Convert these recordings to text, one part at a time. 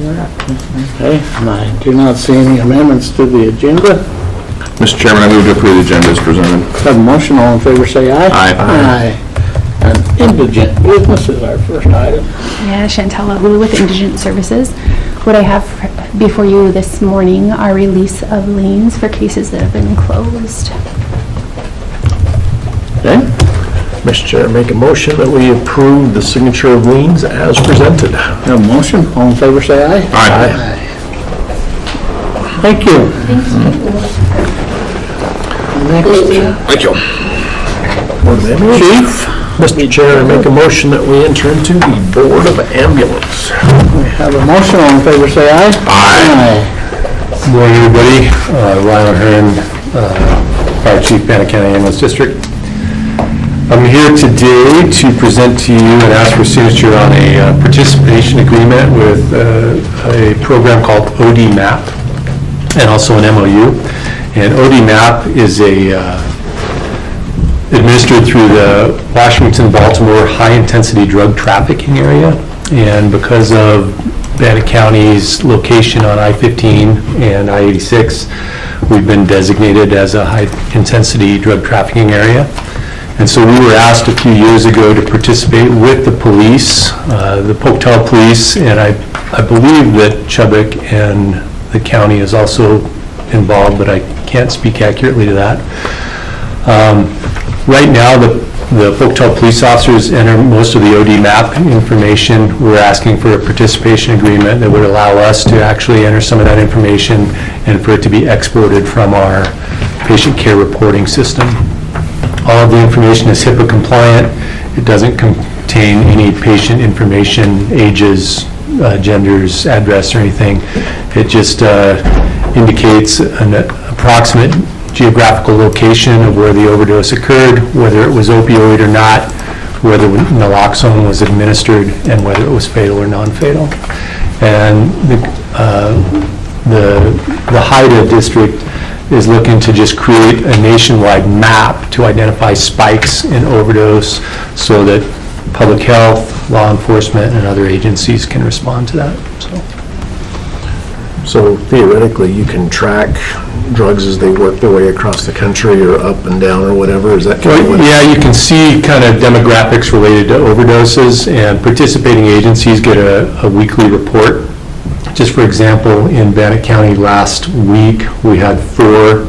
we're up. Okay, and I do not see any amendments to the agenda. Mr. Chairman, I move to approve the agenda as presented. Have a motion, all in favor say aye. Aye. Aye. And indigent business is our first item. Yeah, Chantel Abu with Indigent Services. What I have before you this morning are release of liens for cases that have been closed. Okay, Mr. Chair, make a motion that we approve the signature of liens as presented. have a motion, all in favor say aye. Aye. Thank you. Next, Thank you. Chief, Mr. Chair, I make a motion that we enter into the Board of Ambulance. we have a motion, all in favor say aye. Aye. Good morning, everybody. Ryan O'Hearn, Fire Chief, Bannock County Ambulance District. I'm here today to present to you and ask for signature on a participation agreement with a program called ODMAP and also an MOU. And ODMAP is administered through the Washington-Baltimore high-intensity drug trafficking area. And because of Bannock County's location on I-15 and I-86, we've been designated as a high-intensity drug trafficking area. And so we were asked a few years ago to participate with the police, the Pocatello Police, and I believe that Chubbuck and the county is also involved, but I can't speak accurately to that. Right now, the Pocatello police officers enter most of the ODMAP information. We're asking for a participation agreement that would allow us to actually enter some of that information and for it to be exported from our patient care reporting system. All of the information is HIPAA compliant. It doesn't contain any patient information, ages, genders, address, or anything. It just indicates an approximate geographical location of where the overdose occurred, whether it was opioid or not, whether naloxone was administered, and whether it was fatal or non-fatal. And the HIDA district is looking to just create a nationwide map to identify spikes in overdose so that public health, law enforcement, and other agencies can respond to that. So theoretically, you can track drugs as they work their way across the country or up and down or whatever. Is that kind of what? Yeah, you can see kind of demographics related to overdoses, and participating agencies get a weekly report. Just for example, in Bannock County last week, we had 4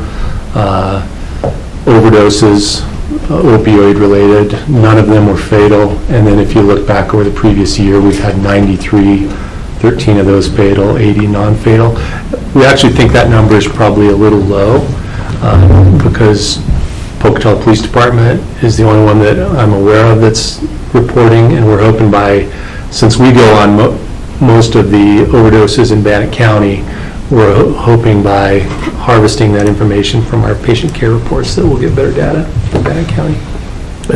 overdoses, opioid related. None of them were fatal. And then if you look back over the previous year, we've had 93, 13 of those fatal, 80 non-fatal. We actually think that number is probably a little low because Pocatello Police Department is the only one that I'm aware of that's reporting, and we're hoping since we go on most of the overdoses in Bannock County, we're hoping by harvesting that information from our patient care reports that we'll get better data in Bannock County.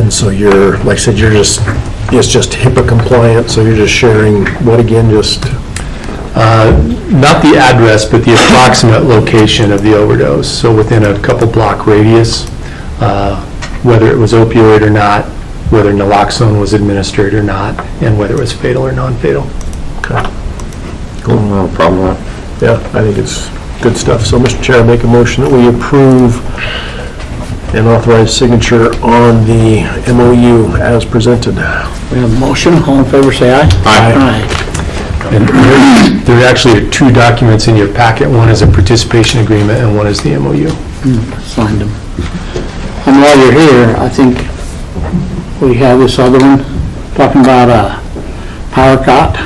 And so you're, like I said, it's just HIPAA compliant, so you're just sharing what again, just? Not the address, but the approximate location of the overdose. So within a couple block radius, whether it was opioid or not, whether naloxone was administered or not, and whether it was fatal or non-fatal. Okay. Cool, no problem with that. Yeah, I think it's good stuff. So, Mr. Chair, I make a motion that we approve and authorize signature on the MOU as presented. we have a motion, all in favor say aye. Aye. And there actually are 2 documents in your packet. One is a participation agreement and one is the MOU. Signed them. And while you're here, I think we have this other one talking about a power cot.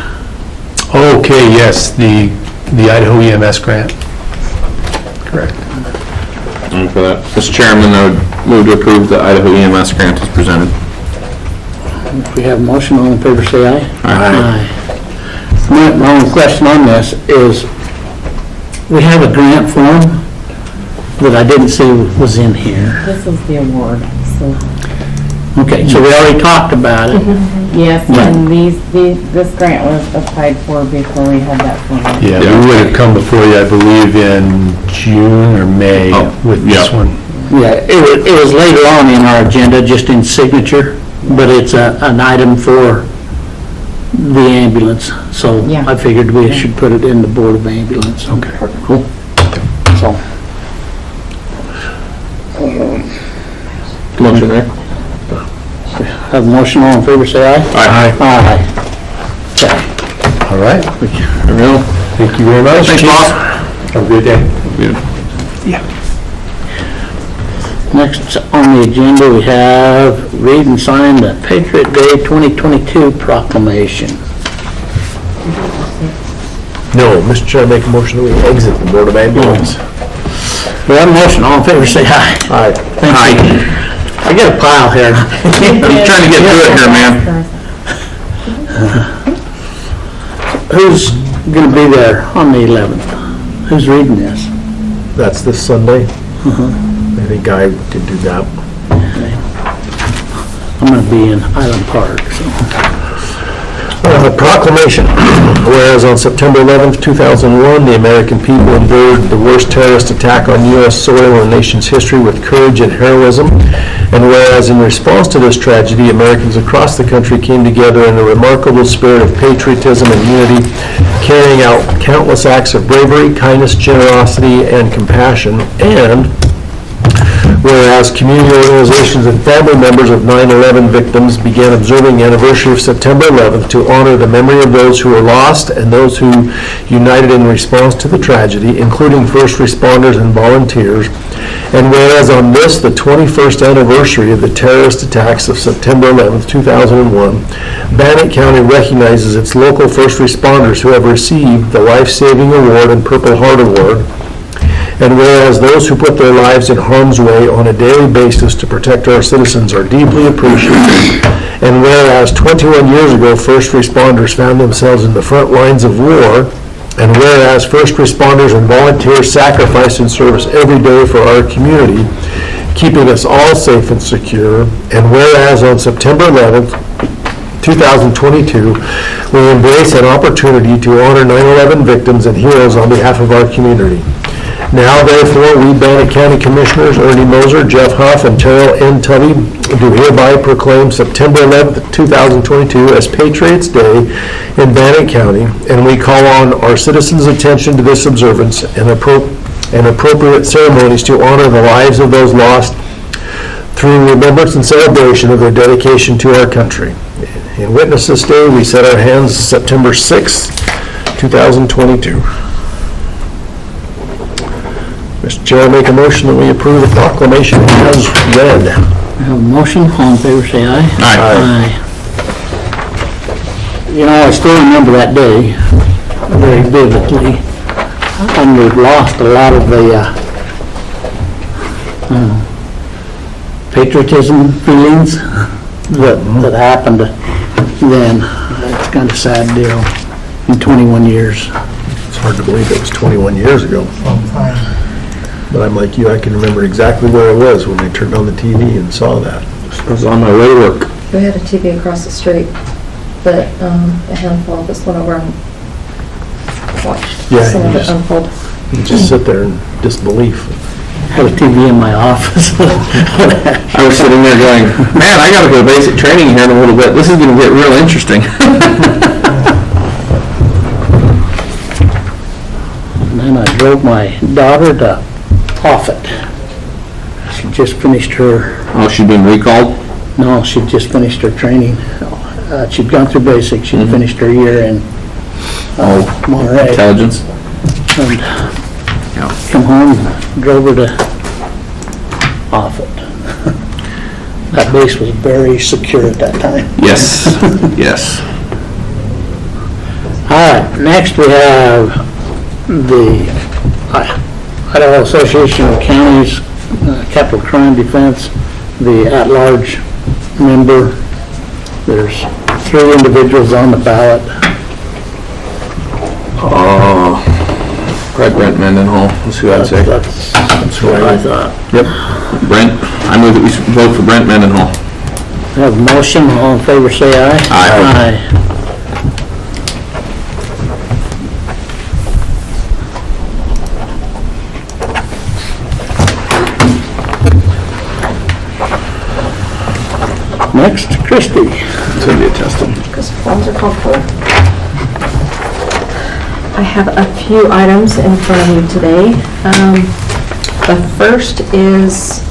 Okay, yes, the Idaho EMS grant. Correct. And for that, Mr. Chairman, I would move to approve the Idaho EMS grant as presented. We have a motion, all in favor say aye. Aye. My only question on this is, we have a grant form that I didn't see was in here. This is the award, so. Okay, so we already talked about it. Yes, Yeah. and this grant was applied for before we had that form. Yeah, we would have come before you, I believe, in June or May with this one. Yeah, it was later on in our agenda, just in signature, but it's an item for the ambulance, so Yeah. I figured we should put it in the Board of Ambulance. Okay. Cool. So, Motion there. have a motion, all in favor, say aye. Aye. Aye. Okay. All right. Real. Thank you very much. Thanks, boss. Have a great day. Next on the agenda, we have read and sign the Patriot Day 2022 proclamation. No, Mr. Chair, I make a motion that we exit the Board of Ambulance. We have a motion, all in favor, say aye. Aye. Thank you. I got a pile here. I'm trying to get through it here, man. Who's gonna be there on the 11th? Who's reading this? That's this Sunday. I think I did do that. I'm gonna be in Island Park, so. Proclamation. Whereas on September 11th, 2001, the American people endured the worst terrorist attack on U.S. soil in the nation's history with courage and heroism. And whereas in response to this tragedy, Americans across the country came together in a remarkable spirit of patriotism and unity, carrying out countless acts of bravery, kindness, generosity, and compassion. And whereas community organizations and family members of 9/11 victims began observing the anniversary of September 11th to honor the memory of those who were lost and those who united in response to the tragedy, including first responders and volunteers. And whereas on this, the 21st anniversary of the terrorist attacks of September 11th, 2001, Bannock County recognizes its local first responders who have received the Life Saving Award and Purple Heart Award. And whereas those who put their lives in harm's way on a daily basis to protect our citizens are deeply appreciated. And whereas 21 years ago, first responders found themselves in the front lines of war. And whereas first responders and volunteers sacrifice in service every day for our community, keeping us all safe and secure. And whereas on September 11th, 2022, we embrace an opportunity to honor 9/11 victims and heroes on behalf of our community. Now, therefore, we Bannock County Commissioners Ernie Moser, Jeff Huff, and Terrell N. Tubby do hereby proclaim September 11th, 2022 as Patriots' Day in Bannock County, and we call on our citizens' attention to this observance and appropriate ceremonies to honor the lives of those lost through remembrance and celebration of their dedication to our country. In witness this day, we set our hands September 6th, 2022. Mr. Chair, I make a motion that we approve the proclamation as read. We have a motion, all in favor, say aye. Aye. You know, I still remember that day very vividly, and we've lost a lot of the patriotism feelings that happened then. It's kind of a sad deal in 21 years. It's hard to believe it was 21 years ago. But I'm like you, I can remember exactly where I was when I turned on the TV and saw that. I was on my way to work. We had a TV across the street that a handful of us went over and watched Yeah, some of you it unfold. You just sit there in disbelief. I have a TV in my office. I was sitting there going, man, I gotta go to basic training here in a little bit. This is gonna get real interesting. And then I drove my daughter to Offutt. She just finished her, Oh, she'd been recalled? no, she just finished her training. She'd gone through basic, she'd finished her year in Monterey. Intelligence? And Yeah. come home, drove her to Offutt. That base was very secure at that time. Yes, yes. All right, next we have the Idaho Association of Counties Capital Crime Defense, the at-large member. There's 3 individuals on the ballot. Brett Mendenhall is who I'd say. That's what I thought. Yep. Brent, I move that we vote for Brent Mendenhall. We have a motion, all in favor say aye. Aye. Next, Christie. It's gonna be a test. funds are called for. I have a few items in front of you today. The first is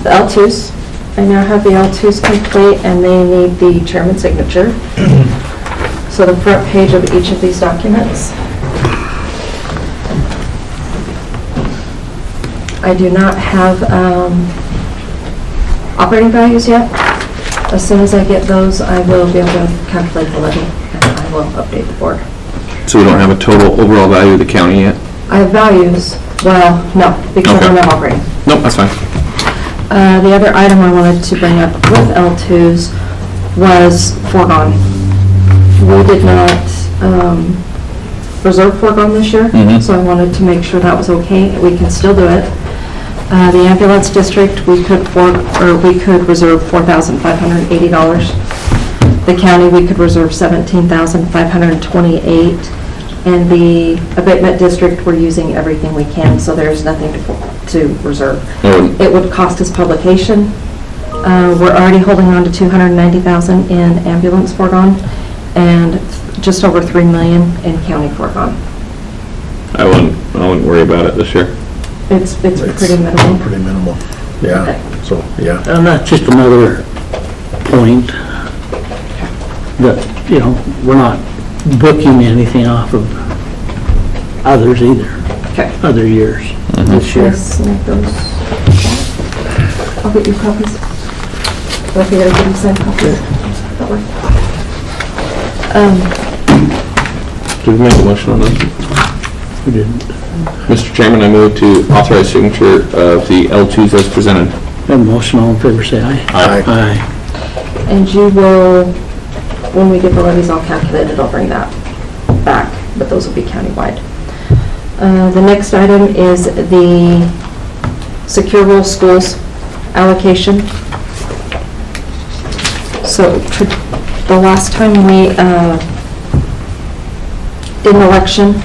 the L2s. I now have the L2s complete and they need the chairman's signature. So the front page of each of these documents. I do not have operating values yet. As soon as I get those, I will be able to calculate the levy and I will update the board. So we don't have a total overall value of the county yet? I have values, well, no, because I don't have operating. Nope, that's fine. The other item I wanted to bring up with L2s was foregone. We did not reserve foregone this year, so I wanted to make sure that was okay. We can still do it. The ambulance district, we could reserve $4,580. The county, we could reserve $17,528. And the abatement district, we're using everything we can, so there's nothing to reserve. It would cost us publication. We're already holding on to $290,000 in ambulance foregone and just over $3 million in county foregone. I wouldn't worry about it this year. It's pretty minimal. Pretty minimal. Yeah, so, yeah. And that's just another point that, you know, we're not booking anything off of others either, Okay. other years this year. Yes, make those. I'll get you copies. Or if you gotta give me signed copies. That way. Did we make a motion on this? We didn't. Mr. Chairman, I move to authorize signature of the L2s as presented. Have a motion, all in favor, say aye. Aye. Aye. And you will, when we get the levies all calculated, I'll bring that back, but those will be countywide. The next item is the secure rural schools allocation. So the last time we did an election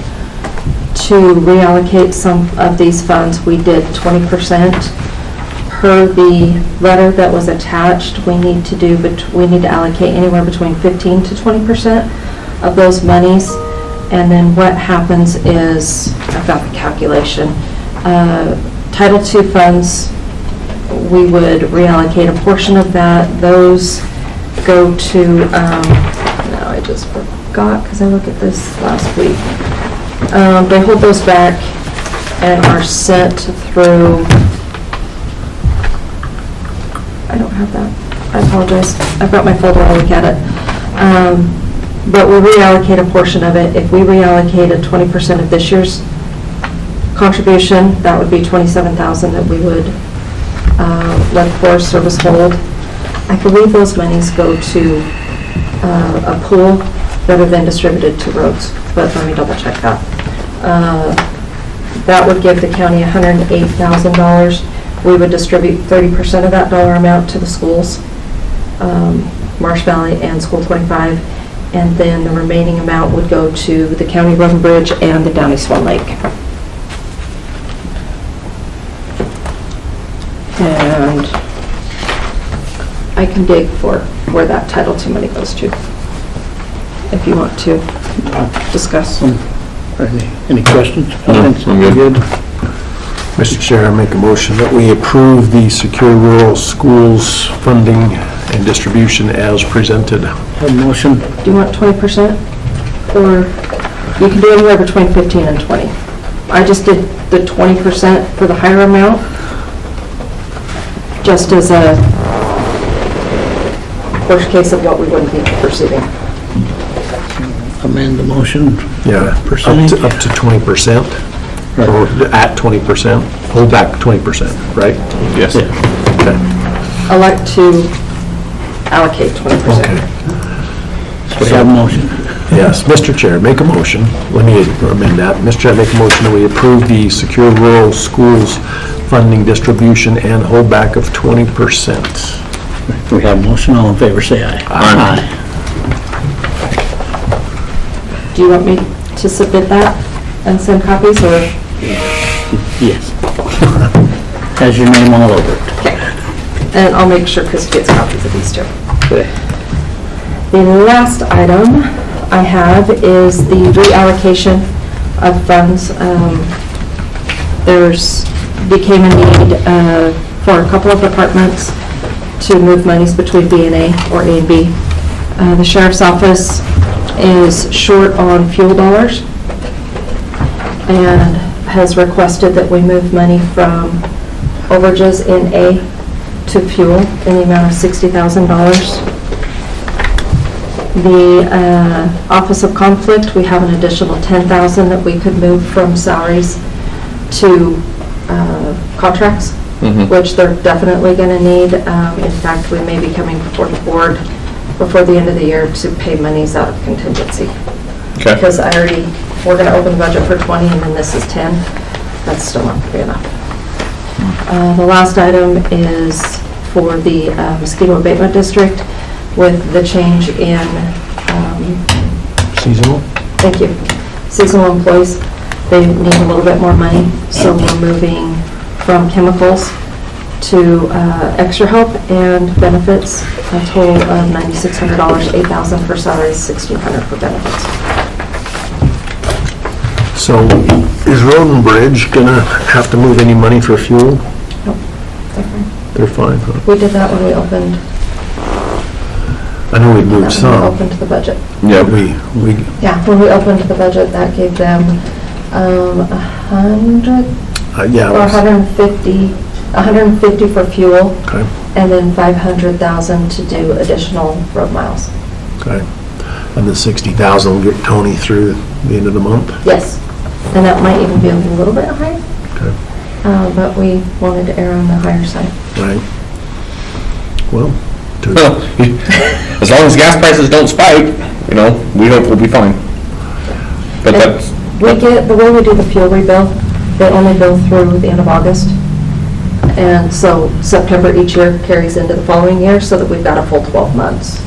to reallocate some of these funds, we did 20%. Per the letter that was attached, we need to allocate anywhere between 15 to 20% of those monies. And then what happens is, I've got the calculation, Title II funds, we would reallocate a portion of that. Those go to, now I just forgot because I looked at this last week. They hold those back and are sent through, I don't have that, I apologize. I've got my folder, I'll look at it. But we reallocate a portion of it. If we reallocated 20% of this year's contribution, that would be $27,000 that we would let the Forest Service hold. I believe those monies go to a pool that are then distributed to roads, but let me double check that. That would give the county $108,000. We would distribute 30% of that dollar amount to the schools, Marsh Valley and School 25, and then the remaining amount would go to the County Road and Bridge and the Downey Swan Lake. And I can dig for where that Title II money goes to, if you want to discuss. Any questions? No, I'm good. Mr. Chair, I make a motion that we approve the secure rural schools funding and distribution as presented. Have a motion. Do you want 20%? Or you can do anywhere between 15 and 20. I just did the 20% for the higher amount, just as a worst case of what we wouldn't be receiving. Amend the motion. Yeah, Percentage? up to 20%, or at 20%, hold back 20%, right? Yes. Yeah. Okay. I like to allocate 20%. Okay. So we have a motion. Yes, Mr. Chair, make a motion, let me amend that. Mr. Chair, make a motion that we approve the secure rural schools funding distribution and holdback of 20%. We have a motion, all in favor, say aye. Aye. Do you want me to submit that and send copies, or? Yes. Has your name all over it. Okay. And I'll make sure Chris gets copies of these too. Okay. The last item I have is the reallocation of funds. Became a need for a couple of departments to move monies between B and A or A and B. The sheriff's office is short on fuel dollars and has requested that we move money from overages in A to fuel in the amount of $60,000. The Office of Conflict, we have an additional $10,000 that we could move from salaries to contracts, which they're definitely going to need. In fact, we may be coming before the board before the end of the year to pay monies out of contingency. Okay. Because we're going to open the budget for 20 and then this is 10. That's still not going to be enough. The last item is for the mosquito abatement district with the change in Seasonal? thank you, seasonal employees. They need a little bit more money, so we're moving from chemicals to extra help and benefits, a total of $9,600, $8,000 for salaries, $1,600 for benefits. So is Road and Bridge gonna have to move any money for fuel? Nope, they're fine. They're fine, huh? We did that when we opened, I know we when moved we some. opened the budget. Yeah, Yeah, when we opened the budget, that gave them 100 Yeah. or 150 for fuel, Okay, and then 500,000 to do additional road miles. okay. And the 60,000 will get Tony through the end of the month? Yes, and that might even be a little bit higher, Okay, but we wanted to err on the higher side. right. Well, well, as long as gas prices don't spike, we hope we'll be fine. But And that's, the way we do the fuel rebill, they only bill through the end of August. And so September each year carries into the following year so that we've got a full 12 months.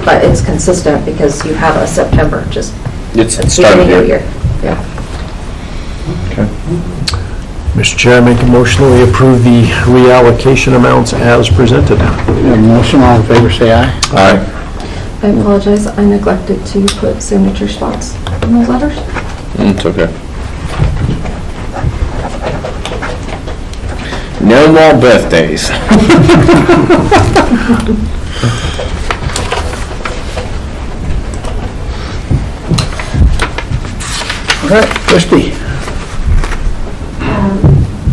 But it's consistent because you have a September, just it's at the starting beginning of the here. year. Yeah. Okay. Mr. Chair, make a motion that we approve the reallocation amounts as presented. Motion, all in favor, say aye. Aye. I apologize, I neglected to put signature spots in those letters. It's okay. No more birthdays. All right, Christie.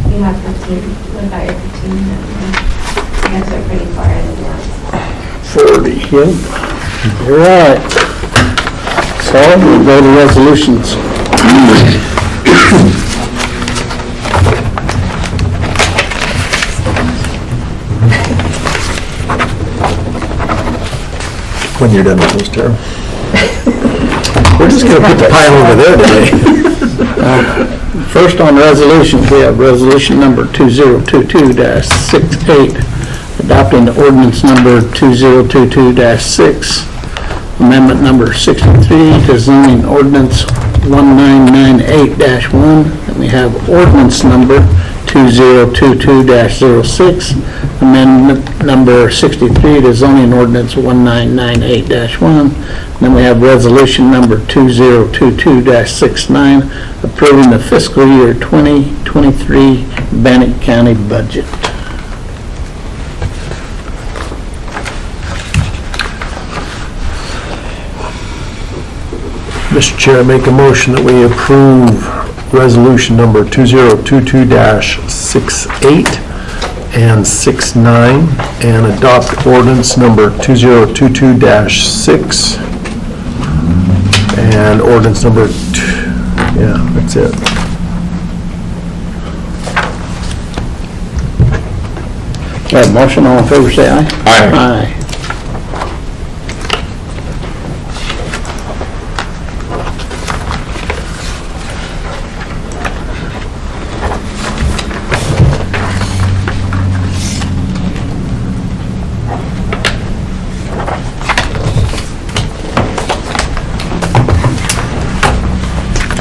You have 15, what about your 15? You guys are pretty far in advance. 40, yep. You're right. So we'll go to resolutions. When you're done with those, Tara. We're just gonna put the pile over there today. First on resolutions, we have resolution number 2022-68, adopting the ordinance number 2022-6, amendment number 63 to zoning ordinance 1998-1, and we have ordinance number 2022-06, amendment number 63 to zoning ordinance 1998-1. Then we have resolution number 2022-69, approving the fiscal year 2023 Bannock County budget. Mr. Chair, make a motion that we approve resolution number 2022-68 and 69, and adopt ordinance number 2022-6, and ordinance number, yeah, that's it. Have motion, all in favor, say aye. Aye. Aye.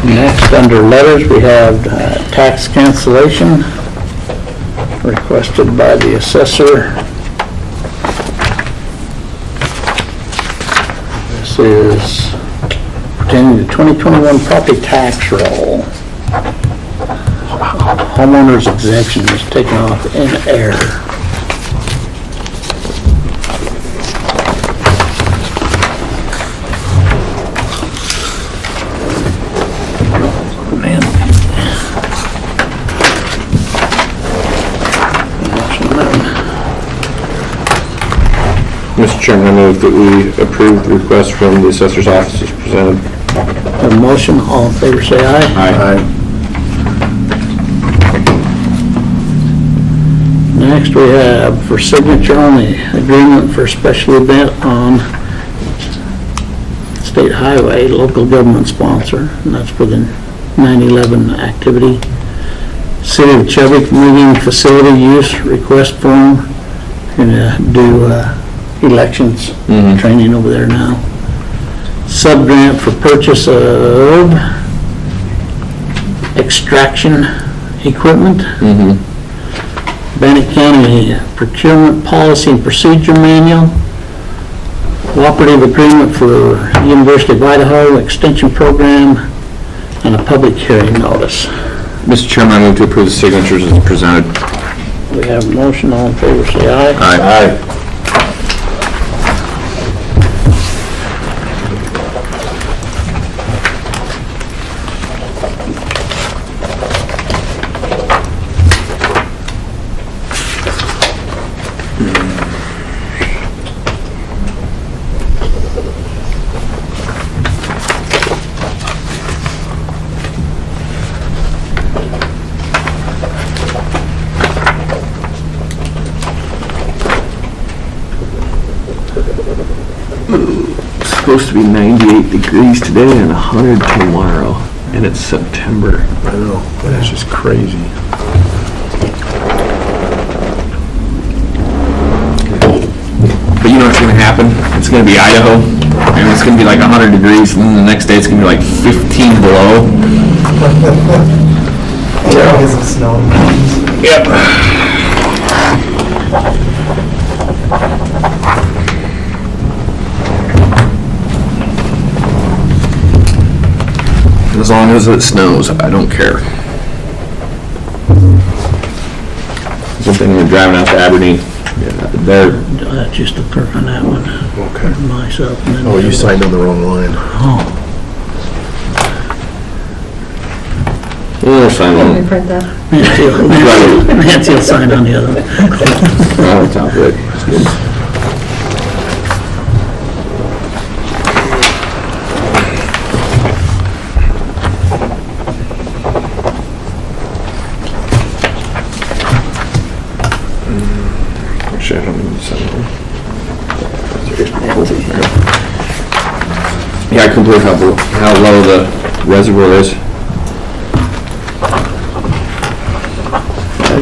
Next, under letters, we have tax cancellation requested by the assessor. is pertaining to 2021 property tax roll. Homeowners exemption is taken off in error. Man. Mr. Chairman, I move that we approve the request from the assessor's office as presented. A motion, all in favor say aye. Aye. Next we have for signature on the agreement for special event on State Highway, local government sponsor, and that's for the 9/11 activity. City of Chubbuck meeting facility use request form. Gonna do elections training over there now. Sub-grant for purchase of extraction equipment. Bannock County Procurement Policy and Procedure Manual. Cooperative agreement for University of Idaho Extension Program, and a public hearing notice. Mr. Chairman, I move to approve the signatures as presented. We have a motion, all in favor say aye. Aye. It's supposed to be 98 degrees today and 100 tomorrow, and it's September. I know, that's just crazy. But you know what's gonna happen? It's gonna be Idaho, and it's gonna be like 100 degrees, and then the next day it's gonna be like 15 below. Get some snow. Yep. As long as it snows, I don't care. Good thing we're driving out to Aberdeen. They're Just a clerk on that one. Okay. Myself. And then Oh, you signed on the wrong line. Oh, we'll sign Can we on. print that? Nancy will sign on the other one. Oh, it's all good. It's good. Actually, I don't need to sign one. Yeah, I can believe how low the reservoir is.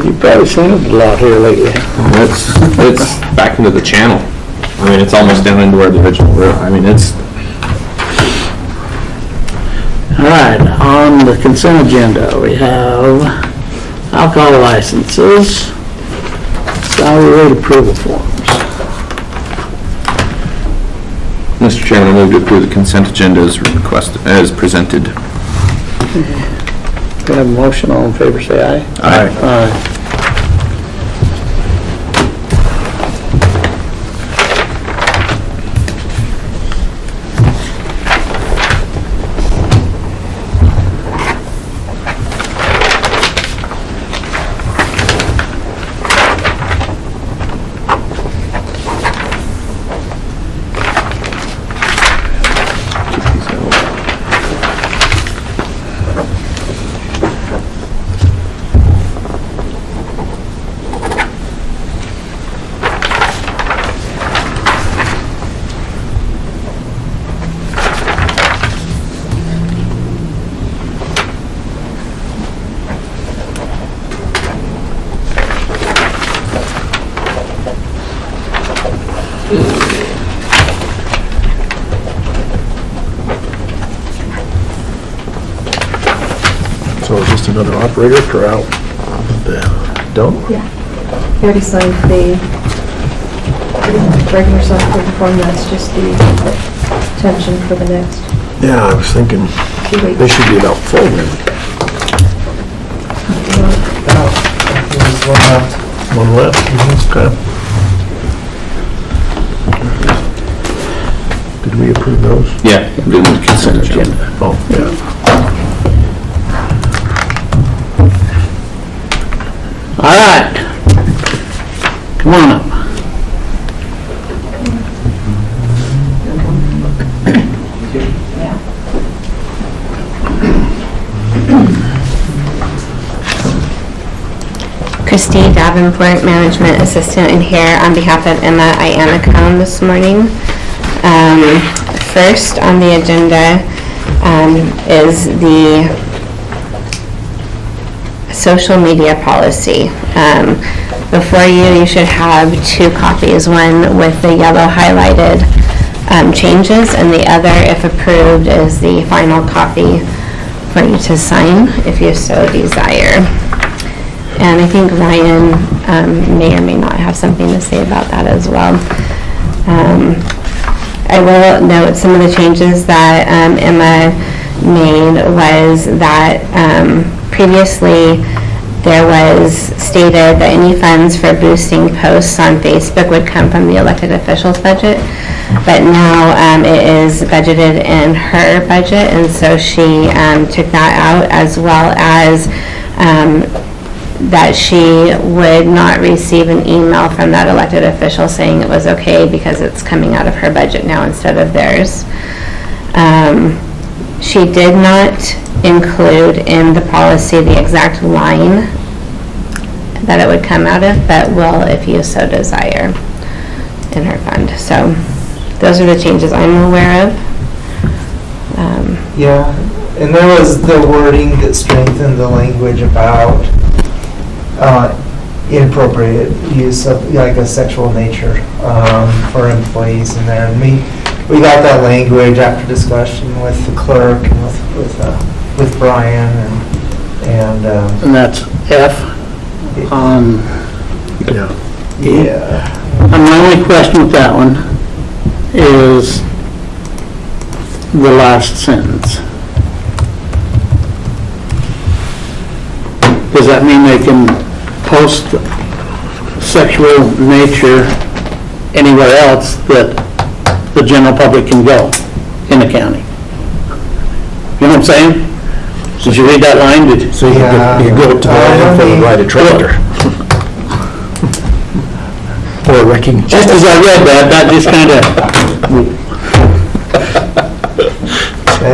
You've probably seen it a lot here lately. It's back into the channel. I mean, it's almost down into where the original road. I mean, it's. All right, on the consent agenda, we have alcohol licenses, salary rate approval forms. Mr. Chairman, I move to approve the consent agenda as presented. We have a motion, all in favor say aye. Aye. Aye. So is this another operator for out the dump? Yeah. You already signed the regular self-approval form, that's just the attention for the next Yeah, I was thinking 2 weeks. they should be about full then. There's one left. One left? Okay. Did we approve those? Yeah, doing the consent agenda. Oh, yeah. All right. Come on up. Christine Davenport, Management Assistant, and here on behalf of Emma Iannacone this morning. First on the agenda is the social media policy. Before you should have 2 copies, one with the yellow highlighted changes, and the other, if approved, is the final copy for you to sign if you so desire. And I think Ryan may or may not have something to say about that as well. I will note some of the changes that Emma made was that previously there was stated that any funds for boosting posts on Facebook would come from the elected officials' budget, but now it is budgeted in her budget, and so she took that out, as well as that she would not receive an email from that elected official saying it was okay because it's coming out of her budget now instead of theirs. She did not include in the policy the exact line that it would come out of, but will if you so desire in her fund. So those are the changes I'm aware of. Yeah, and there was the wording that strengthened the language about inappropriate use of like a sexual nature for employees in there. And we got that language after discussion with the clerk and with Brian and And that's F on, Yeah. yeah. and my only question with that one is the last sentence. Does that mean they can post sexual nature anywhere else that the general public can go in the county? You know what I'm saying? Did you read that line? So you go up to the landfill and ride a tractor. Or wrecking. Just as I read that, that just kind of,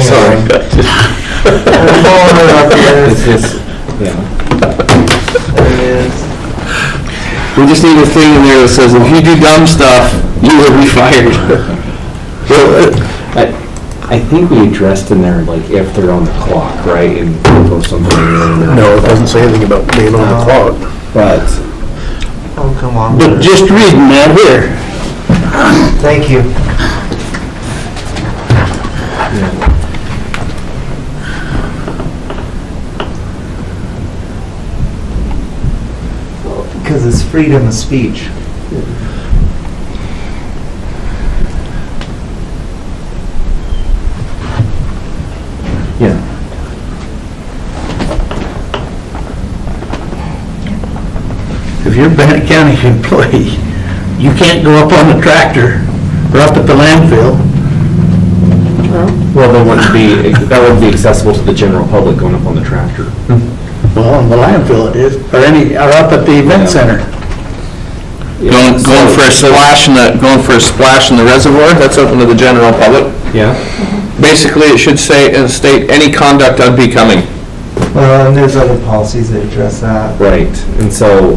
Sorry. There it is. We just need a thing in there that says, if you do dumb stuff, you will be fired. I think we addressed in there, like, if they're on the clock, right, and post something in there. No, it doesn't say anything about being on the clock. But, Oh, come on. but just reading that here. Thank you. Because it's freedom of speech. yeah, If you're a Bannock County employee, you can't go up on the tractor or up at the landfill. well, that wouldn't be accessible to the general public going up on the tractor. Well, on the landfill it is, or up at the event center. Going for a splash in the reservoir, that's open to the general public. Yeah, Basically, it should state any conduct unbecoming. Well, and there's other policies that address that. right, and so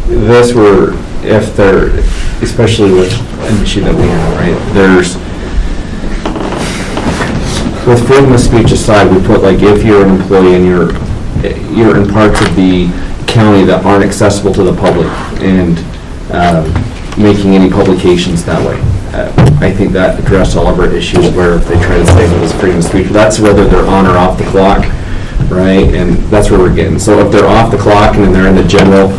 this were, if they're, especially with an issue that we have, right, there's, with freedom of speech aside, we put, like, if you're an employee and you're in parts of the county that aren't accessible to the public and making any publications that way. I think that addressed all of our issues where if they try to say it was freedom of speech, that's whether they're on or off the clock, right? And that's where we're getting. So if they're off the clock and then they're in the general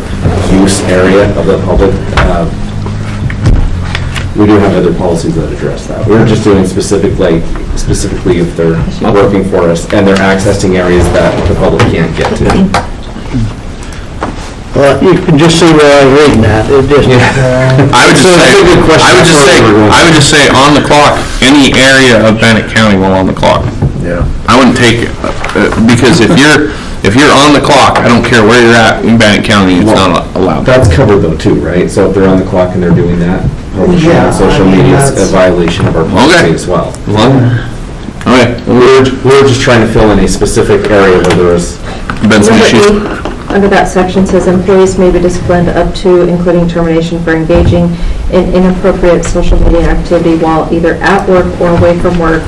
use area of the public, We do have other policies that address that. We're just doing specifically if they're working for us and they're accessing areas that the public can't get to. Well, you can just see where I was reading that, it just. I would just say on the clock, any area of Bannock County while on the clock. Yeah. I wouldn't take it, because if you're on the clock, I don't care where you're at in Bannock County, it's not allowed. That's covered though too, right? So if they're on the clock and they're doing that, publishing Yeah, on social I mean, media is a that's- violation of our policy as well. Okay, We're just trying to fill in a specific area where there is. been some Number issues. 8, under that section says employees may be disciplined up to including termination for engaging in inappropriate social media activity while either at work or away from work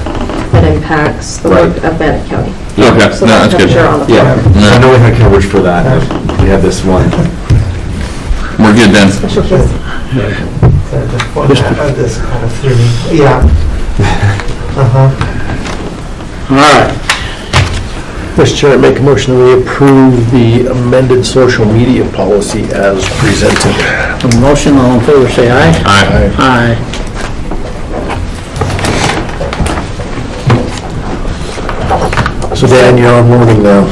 that impacts the work of Bannock County. Okay, So no, that's I'm good. sure on the Yeah, floor. I know we had coverage for that. We had this one. We're good then. Special case. The format of this kind of threw me, yeah. Uh-huh. All right, Mr. Chair, I make a motion that we approve the amended social media policy as presented. a motion, all in favor, say aye. Aye. Aye. So Dan, you're on warning now.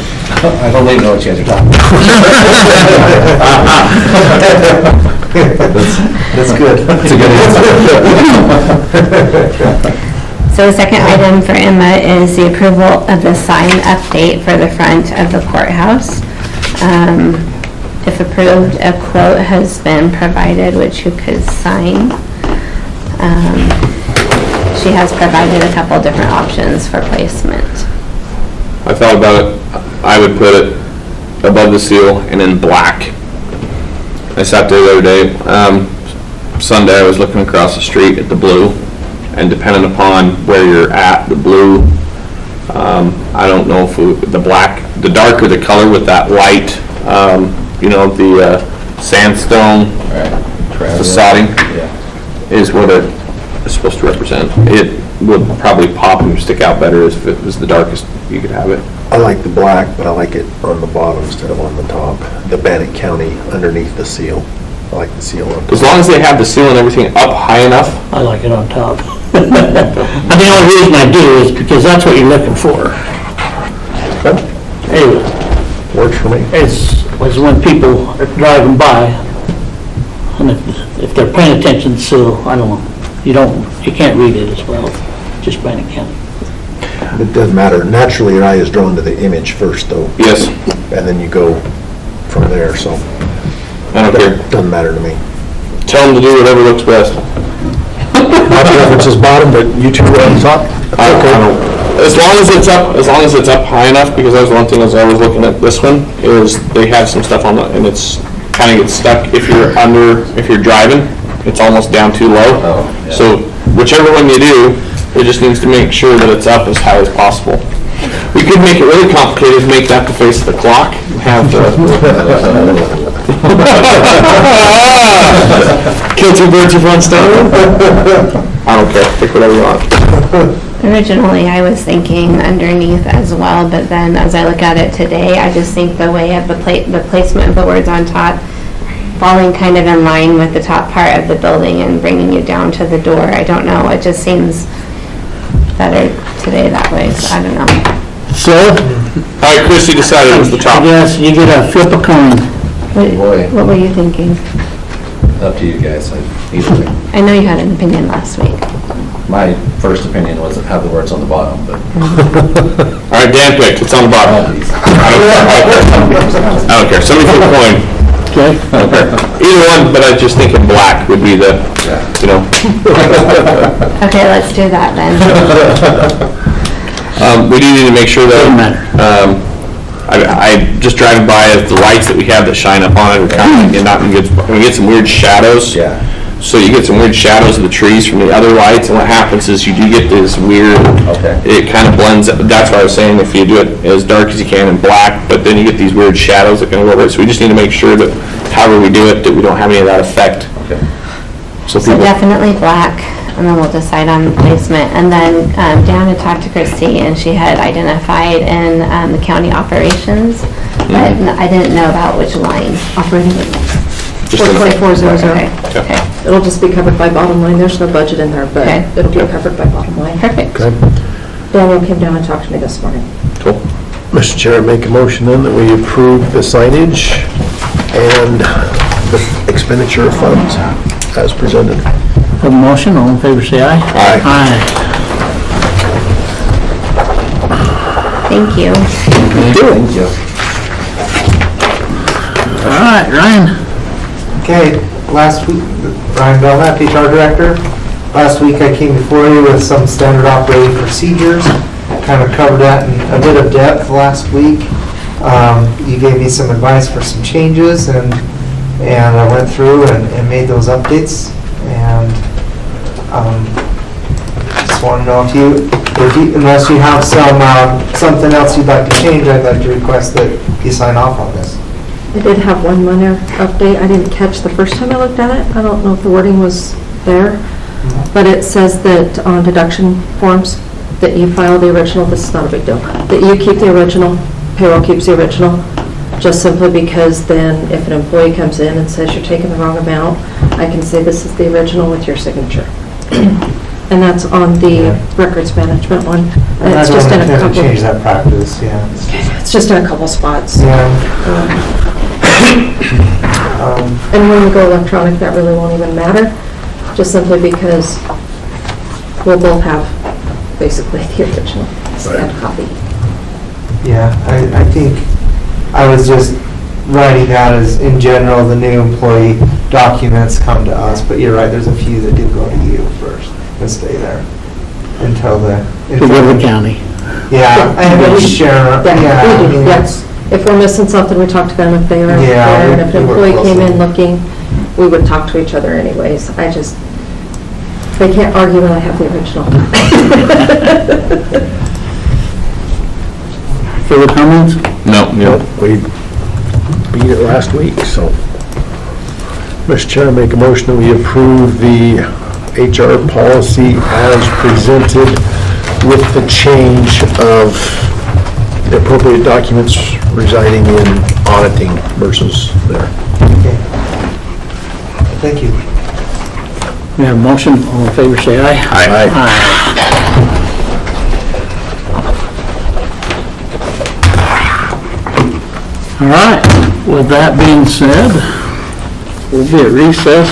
I don't even know what you guys are talking That's good. That's a good answer. So the second item for Emma is the approval of the sign update for the front of the courthouse. If approved, a quote has been provided which you could sign. She has provided a couple different options for placement. I thought about it, I would put it above the seal and in black. I sat there the other day, Sunday, I was looking across the street at the blue, and depending upon where you're at, the blue, I don't know if the black, the darker the color with that white, the sandstone facade is what it is supposed to represent. It would probably pop and stick out better if it was the darkest you could have it. I like the black, but I like it on the bottom instead of on the top. The Bannock County underneath the seal. I like the seal on top. As long as they have the seal and everything up high enough. I like it on top. And the only reason I do is because that's what you're looking for. Anyway, Works for me. it's when people are driving by, and if they're paying attention, so, I don't know, you can't read it as well, just Bannock County. It doesn't matter. Naturally, your eye is drawn to the image first, though, Yes, and then you go from there, so I don't care. doesn't matter to me. Tell them to do whatever looks best. My preference is bottom, but you two are on top. I don't, as long as it's up high enough, because that was one thing as I was looking at this one, is they have some stuff on it, and it's kind of gets stuck if you're driving, it's almost down too low. So whichever one you do, it just needs to make sure that it's up as high as possible. We could make it really complicated, make that the face of the clock, and have the... Kill two birds with one stone? I don't care, pick whatever you want. Originally, I was thinking underneath as well, but then as I look at it today, I just think the way of the placement of the words on top, falling kind of in line with the top part of the building and bringing you down to the door. I don't know, it just seems better today that way, so I don't know. So, All right, Chrissy decided it was the I top. guess you get a flip a coin. What were you thinking? Up to you guys. I know you had an opinion last week. My first opinion was to have the words on the bottom, but All right, Dan picked, it's on the bottom. I don't care, somebody flip a coin. Okay. I don't care. Either one, but I just think in black would be the, Okay, let's do that then. We do need to make sure Doesn't that, matter. I just driving by the lights that we have that shine up on it, we're kind of getting out and we get some weird shadows. yeah. So you get some weird shadows of the trees from the other lights, and what happens is you do get this weird, Okay. it kind of blends, that's why I was saying if you do it as dark as you can in black, but then you get these weird shadows that kind of go over it, so we just need to make sure that however we do it, that we don't have any of that effect. Okay. So So people, definitely black, and then we'll decide on placement. And then Dan had talked to Christy, and she had identified in the county operations, but I didn't know about which line. Operating. Just in the- 424,000. Okay. It'll just be covered by bottom line. There's no budget in there, but Okay. it'll be covered by bottom line. Perfect. Okay. Daniel came down and talked to me this morning. Cool. Mr. Chair, I make a motion then that we approve the signage and the expenditure of funds as presented. Have a motion, all in favor, say aye. Aye. Aye. Thank you. Thank you. All right, Ryan. Okay, last week, Ryan Belknap, HR Director. Last week I came before you with some standard operating procedures. Kind of covered that in a bit of depth last week. You gave me some advice for some changes, and I went through and made those updates. And just want to know if you, unless you have something else you'd like to change, I'd like to request that you sign off on this. I did have one minor update. I didn't catch the first time I looked at it. I don't know if the wording was there, but it says that on deduction forms, that you file the original, this is not a big deal, that you keep the original, payroll keeps the original, just simply because then if an employee comes in and says you're taking the wrong amount, I can say this is the original with your signature. And that's on the records management one. And it's just in a I don't couple. intend to change that practice, yeah. It's just in a couple spots. Yeah. And when we go electronic, that really won't even matter, just simply because we'll both have basically the original scanned copy. Yeah, I think I was just writing that as, in general, the new employee documents come to us, but you're right, there's a few that do go to you first and stay there until the... To River County. Yeah, and we share, yeah. We I do, mean, yes. If we're missing something, we talk to them if they are Yeah, there, and if an we work employee came in closely. looking, we would talk to each other anyways. They can't argue when I have the original. Further comments? No, Nope, yeah. we beat it last week, so. Mr. Chair, I make a motion that we approve the HR policy as presented with the change of the appropriate documents residing in auditing versus there. Okay. Thank you. We have a motion, all in favor, say aye. Aye. All right, with that being said, we'll be at recess